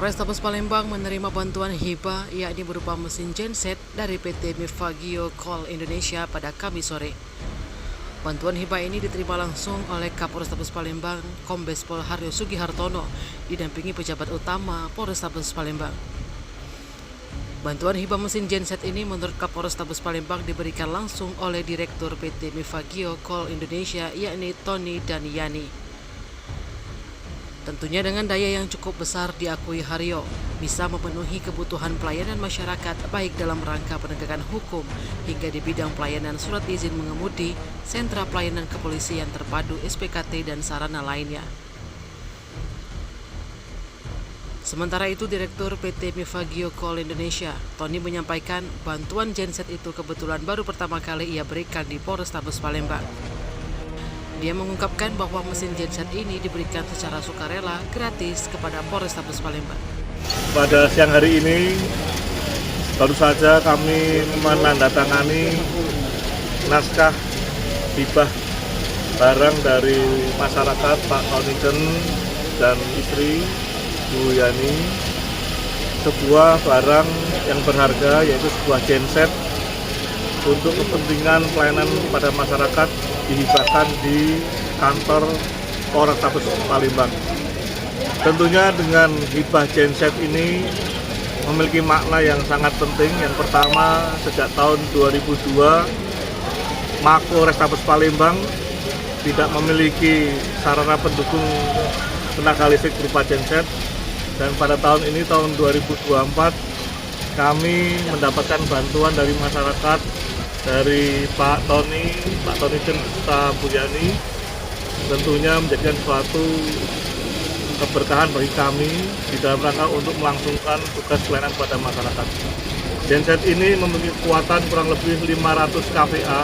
Polrestabes Palembang menerima bantuan hibah yakni berupa mesin genset dari PT Mifagio Coal Indonesia pada Kamis sore. Bantuan hibah ini diterima langsung oleh Kapolrestabes Palembang, Kombes Pol Haryo Sugihartono, didampingi pejabat utama Polrestabes Palembang. Bantuan hibah mesin genset ini menurut Kapolrestabes Palembang diberikan langsung oleh Direktur PT Mifagio Coal Indonesia yakni Tony Daniyani. Tentunya dengan daya yang cukup besar diakui Haryo, bisa memenuhi kebutuhan pelayanan masyarakat baik dalam rangka penegakan hukum hingga di bidang pelayanan surat izin mengemudi, sentra pelayanan kepolisian terpadu SPKT dan sarana lainnya. Sementara itu, Direktur PT Mifagio Coal Indonesia, Tony menyampaikan bantuan genset itu kebetulan baru pertama kali ia berikan di Polrestabes Palembang. Dia mengungkapkan bahwa mesin genset ini diberikan secara sukarela gratis kepada Polrestabes Palembang. Pada siang hari ini baru saja kami menandatangani naskah hibah barang dari masyarakat Pak Tony dan istri Bu Yani, sebuah barang yang berharga yaitu sebuah genset untuk kepentingan pelayanan pada masyarakat dihibahkan di kantor Polrestabes Palembang. Tentunya dengan hibah genset ini memiliki makna yang sangat penting. Yang pertama, sejak tahun 2002 Mako Restabes Palembang tidak memiliki sarana pendukung tenaga listrik berupa genset, dan pada tahun ini, tahun 2024, kami mendapatkan bantuan dari masyarakat, dari Pak Tony serta Bu Yani, tentunya menjadikan suatu keberkahan bagi kami di dalam rangka untuk melangsungkan tugas pelayanan kepada masyarakat. Genset ini memiliki kekuatan kurang lebih 500 kVA,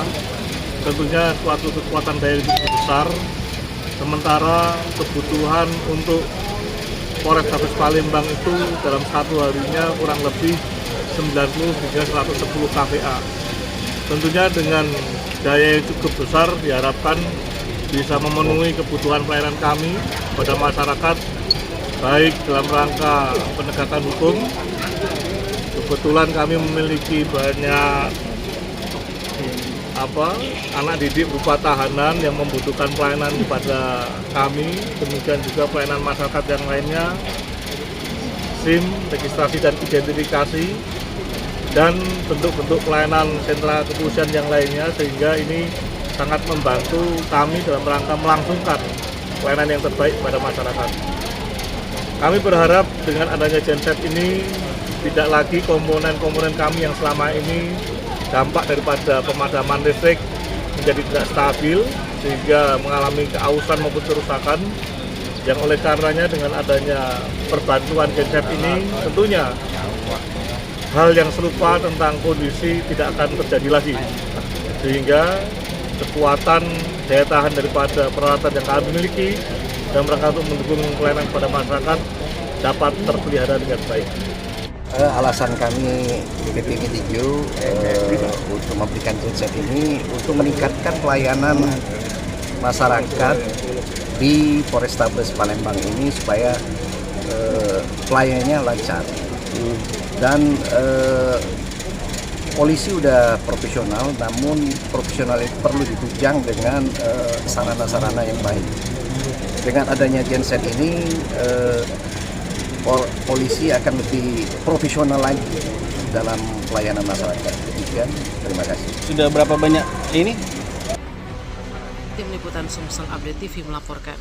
tentunya suatu kekuatan daya yang besar, sementara kebutuhan untuk Polrestabes Palembang itu dalam satu harinya kurang lebih 90 hingga 110 kVA. Tentunya dengan daya yang cukup besar diharapkan bisa memenuhi kebutuhan pelayanan kami pada masyarakat, baik dalam rangka penegakan hukum. Kebetulan kami memiliki banyak anak didik berupa tahanan yang membutuhkan pelayanan kepada kami, demikian juga pelayanan masyarakat yang lainnya, SIM, registrasi dan identifikasi, dan bentuk-bentuk pelayanan sentra kepolisian yang lainnya, sehingga ini sangat membantu kami dalam rangka melangsungkan pelayanan yang terbaik kepada masyarakat. Kami berharap dengan adanya genset ini tidak lagi komponen-komponen kami yang selama ini dampak daripada pemadaman listrik menjadi tidak stabil sehingga mengalami keausan maupun kerusakan, yang oleh karenanya dengan adanya perbantuan genset ini tentunya hal yang serupa tentang kondisi tidak akan terjadi lagi, sehingga kekuatan daya tahan daripada peralatan yang kami miliki dalam rangka untuk mendukung pelayanan kepada masyarakat dapat terpelihara dengan baik. Alasan kami BP Mifagio untuk memberikan genset ini untuk meningkatkan pelayanan masyarakat di Polrestabes Palembang ini supaya pelayanannya lancar. Dan polisi udah profesional, namun profesional itu perlu ditunjang dengan sarana-sarana yang baik. Dengan adanya genset ini, polisi akan lebih profesional lagi dalam pelayanan masyarakat. Demikian, terima kasih. Sudah berapa banyak ini? Tim Liputan Sumsel Update TV melaporkan.